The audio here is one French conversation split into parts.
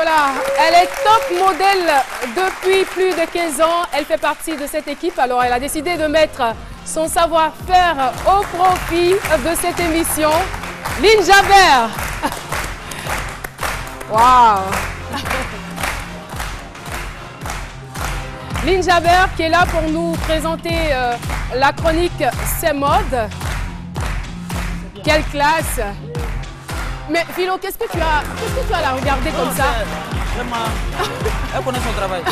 Voilà, elle est top modèle depuis plus de 15 ans. Elle fait partie de cette équipe. Alors, elle a décidé de mettre son savoir-faire au profit de cette émission. Lynn Jabert. Waouh. Lynn Jabert qui est là pour nous présenter la chronique C'est mode. Quelle classe! Mais Philo, qu'est-ce que tu as à la regarder comme ça? Vraiment, elle connaît son travail.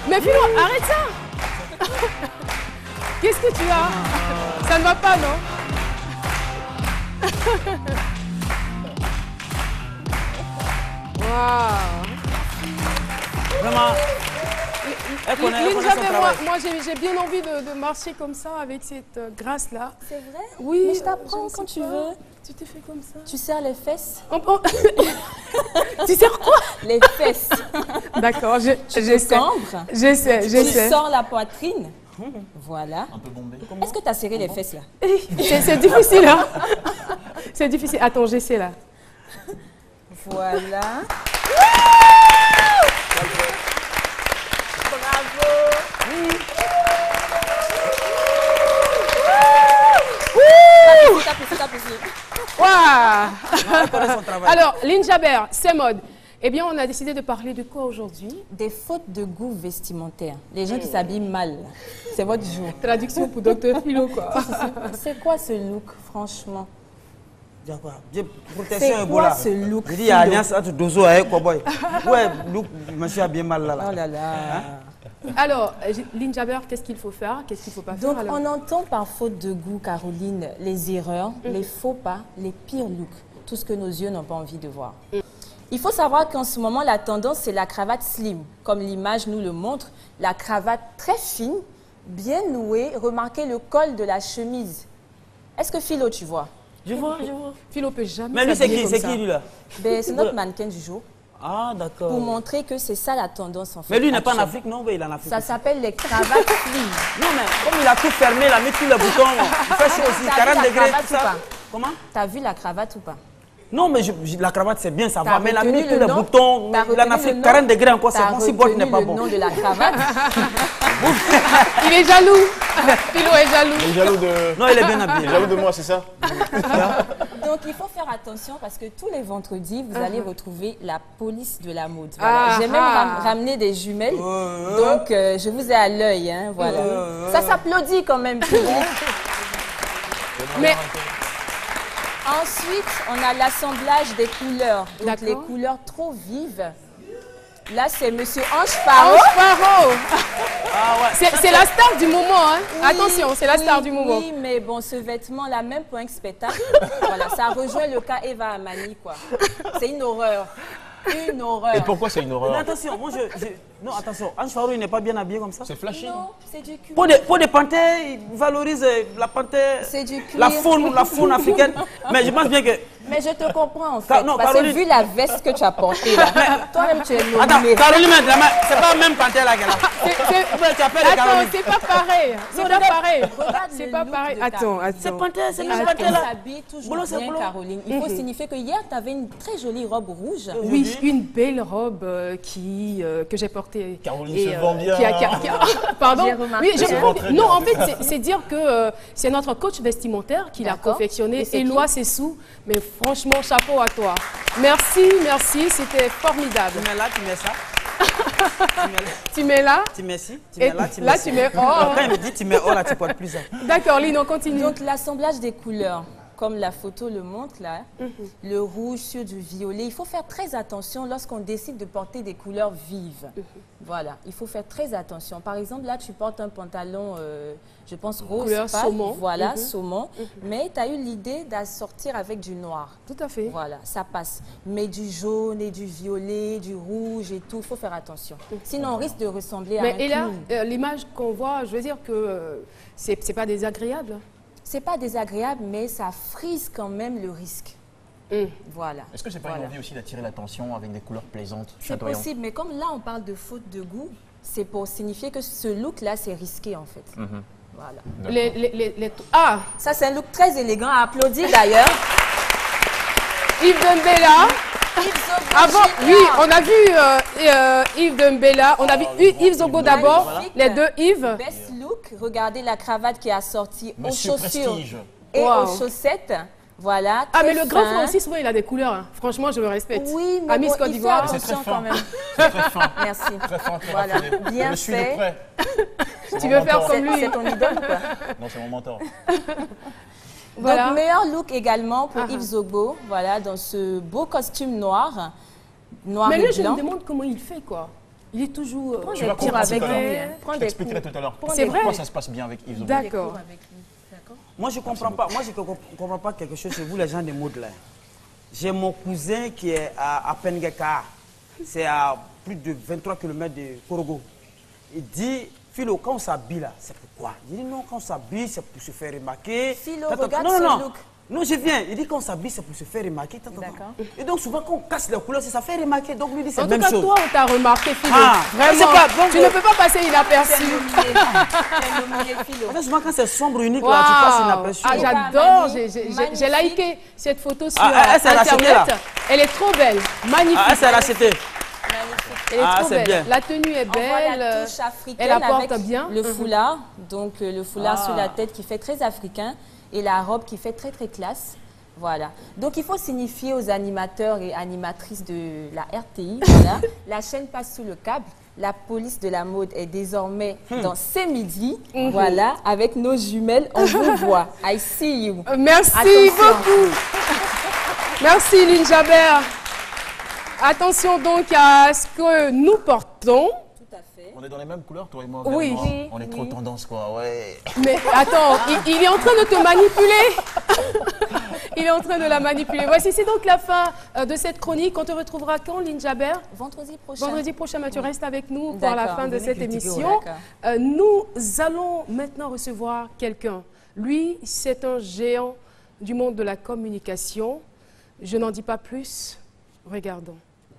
Mais Philo, arrête ça! Qu'est-ce que tu as? Ça ne va pas, non? Waouh! Vraiment, elle connaît son travail. Moi j'ai bien envie de marcher comme ça avec cette grâce-là. C'est vrai? Oui. Mais je t'apprends quand tu veux. Tu t'es fait comme ça. Tu serres les fesses. Tu serres quoi? Les fesses. D'accord, j'essaie. Cambre. J'essaie. Tu sors la poitrine. Voilà. Un peu bombé. Est-ce que tu as serré les fesses là? C'est difficile, hein? C'est difficile. Attends, j'essaie là. Voilà. Wow. Alors, Lynn Jabert, c'est mode. Eh bien, on a décidé de parler de quoi aujourd'hui? Des fautes de goût vestimentaire. Les gens qui s'habillent mal. C'est votre jour. Traduction pour Dr Philo, quoi. C'est quoi ce look, franchement? Protection C'est Ebola. quoi ce look? Je dis, il y a alliance entre Dozo et Cowboy. Ouais, look, monsieur a bien mal là. Oh là là. Alors, Lynn Jabert, qu'est-ce qu'il faut faire? Qu'est-ce qu'il ne faut pas faire? Donc, on entend par faute de goût, Caroline, les erreurs, les faux pas, les pires looks, tout ce que nos yeux n'ont pas envie de voir. Il faut savoir qu'en ce moment, la tendance, c'est la cravate slim. Comme l'image nous le montre, la cravate très fine, bien nouée. Remarquez le col de la chemise. Est-ce que Philo, tu vois? Je vois. Philo peut jamais. Mais lui, c'est qui? s'habiller C'est comme qui, lui, là? Ben, c'est notre mannequin du jour. Ah, d'accord. Pour montrer que c'est ça la tendance, en fait. Mais lui, il n'est pas en actuelle. Afrique, non? Oui, il est en Afrique. Ça s'appelle les cravates slim. Non, mais comme il a tout fermé, il a mis tous les boutons. Il fait chaud aussi, T'as vu 40 la degrés, cravate tout ou ça. pas? Comment? T'as vu la cravate ou pas? Non, mais la cravate, c'est bien, ça va. Mais il a mis retenu tous le les nom? boutons. T'as Il en a retenu fait le 40 nom? degrés encore, c'est T'as bon. Si boîte n'est pas retenu bon. le nom de la cravate? Il est jaloux. Philo est jaloux. Il est jaloux de... Non, il est bien Il habillé. est jaloux de moi, c'est ça? Donc, il faut faire attention parce que tous les vendredis, vous allez retrouver la police de la mode. Voilà. J'ai même ramené des jumelles. Donc, je vous ai à l'œil. Hein, voilà. Ça s'applaudit quand même. Mais Ensuite, on a l'assemblage des couleurs. Donc, D'accord. les couleurs trop vives. Là, c'est Monsieur Ange Paro. Ange Paro. Ah ouais. C'est la star du moment, hein? Oui, Attention, c'est la star du moment. Oui, mais bon, ce vêtement-là, même pour un spectacle, voilà, ça rejoint le cas Eva Amani, quoi. C'est une horreur. Une horreur. Et pourquoi c'est une Mais horreur? attention, moi non, attention, Ange Farou, il n'est pas bien habillé comme ça. C'est flashy. Non, c'est du cuir. Pour des panthères, il valorise la panthère, C'est du cuir. la faune africaine. Mais je pense bien que... Mais je te comprends en fait. Non, parce Caroline- que vu la veste que tu as portée là, toi-même tu es Attends, nommé. Caroline, c'est pas la même panthère là qu'elle a. Tu appelles les Attends, Caroline. c'est pas pareil. C'est pas pareil. Regarde C'est le pas look pareil. de Attends, Caroline. attends. C'est panthère, c'est Et même elle panthère là. s'habille toujours Boulot, c'est bien, boulot. Caroline. Il faut signifier que hier, tu avais une très jolie robe rouge. Oui, une belle robe que j'ai portée. Caroline se vend bien. Pardon. J'ai remarqué. Oui, je Se crois vend que- très non, bien. en fait, c'est dire que c'est notre coach vestimentaire qui l'a D'accord. confectionné. Et c'est Éloi Sessou. Mais franchement, chapeau à toi. Merci, c'était formidable. Tu mets là, tu mets ça. Tu mets là. Tu mets ci, tu Et mets là, tu mets là, ci. tu mets Quand oh. il me dit tu mets oh là, tu portes plus ça. D'accord, Lynn, on continue. Donc l'assemblage des couleurs, comme la photo le montre là, le rouge sur du violet, il faut faire très attention lorsqu'on décide de porter des couleurs vives. Voilà, il faut faire très attention. Par exemple, là, tu portes un pantalon, je pense, rose Couleur pâle, saumon. voilà, saumon, mais tu as eu l'idée d'assortir avec du noir. Tout à fait. Voilà, ça passe. Mais du jaune et du violet, du rouge et tout, il faut faire attention. Sinon, on risque de ressembler à un Mais et là, clown. l'image qu'on voit, je veux dire que c'est pas désagréable. C'est pas désagréable, mais ça frise quand même le risque. Voilà. Est-ce que c'est pas Voilà. une envie aussi d'attirer l'attention avec des couleurs plaisantes, C'est chatoyantes? possible, mais comme là, on parle de faute de goût, c'est pour signifier que ce look-là, c'est risqué en fait. Voilà. Ah, Ça, c'est un look très élégant à applaudir d'ailleurs. Yves Dembella. Avant, oui, on a vu Yves Dembélé, on a vu Yves Zogo d'abord, les deux Yves. Best look, regardez la cravate qui a sorti aux Monsieur chaussures Prestige. et Wow. aux chaussettes. Voilà. Ah, mais très le grand fin. frère aussi, souvent, il a des couleurs. Hein. Franchement, je le respecte. Oui, mais Miss bon, Côte il fait d'Ivoire. C'est très attention fin. quand même. C'est très fin. Merci. Très fin, très Voilà, raffiné. bien Je suis fait. de près. C'est Tu mon veux faire mentor. comme lui. C'est ton idole ou quoi? Non, c'est mon mentor. Voilà. Donc, meilleur look également pour Ah, ah. Yves Zogo, voilà, dans ce beau costume noir Mais et lui, je blanc. me demande comment il fait, quoi. Il est toujours... Prends Tu des vas cours comprendre avec tout à l'heure. lui. Prends Je des t'expliquerai cours. tout à l'heure. C'est vrai. Pourquoi ça se passe bien avec Yves Zogo. D'accord. Moi, je ne comprends pas. Moi, je comprends pas quelque chose chez vous, les gens des modes là. J'ai mon cousin qui est à Pengeka. C'est à plus de 23 km de Korogo. Il dit, Philo, quand on s'habille là, c'est pourquoi? Il dit non, quand on s'habille, c'est pour se faire remarquer. Philo, Attends, regarde non, ce non, look. non, je viens. Il dit quand on s'habille, c'est pour se faire remarquer. D'accord. Et donc, souvent, quand on casse les couleurs, ça fait remarquer. Donc, lui dit, c'est En la tout même cas, chose. toi, on t'a remarqué, Philo. Ah, Vraiment, c'est pas bon, tu ne peux pas passer inaperçu. Philo. En fait, souvent, quand c'est sombre, unique, là, tu passes Waouh. inaperçu. Ah, Il est pas j'adore. magnifique. J'ai liké cette photo sur Ah, elle s'est rachetée, Internet. là. Elle est trop belle. Magnifique. Ah, c'est racheté. Elle est Ah, trop c'est belle. bien. La tenue est On voit la belle. touche africaine Elle apporte avec bien. le foulard, donc le foulard Ah. sur la tête qui fait très africain et la robe qui fait très très classe. Voilà. Donc il faut signifier aux animateurs et animatrices de la RTI, voilà, la chaîne passe sous le câble. La police de la mode est désormais dans ces midis. Voilà, avec nos jumelles, on vous voit. I see you. Merci Attention. beaucoup. Merci, Lynn Jabert. Attention donc à ce que nous portons. Tout à fait. On est dans les mêmes couleurs, toi et moi. Oui. vraiment. Oui, On est trop oui. tendance, quoi. Ouais. Mais attends, il est en train de te manipuler. Il est en train de la manipuler. Voici, c'est donc la fin de cette chronique. On te retrouvera quand, Lynn Jabert? Vendredi prochain. Vendredi prochain, mais tu restes avec nous pour la D'accord. fin de Venez cette critiquer, émission. d'accord. Nous allons maintenant recevoir quelqu'un. Lui, c'est un géant du monde de la communication. Je n'en dis pas plus. Regardons.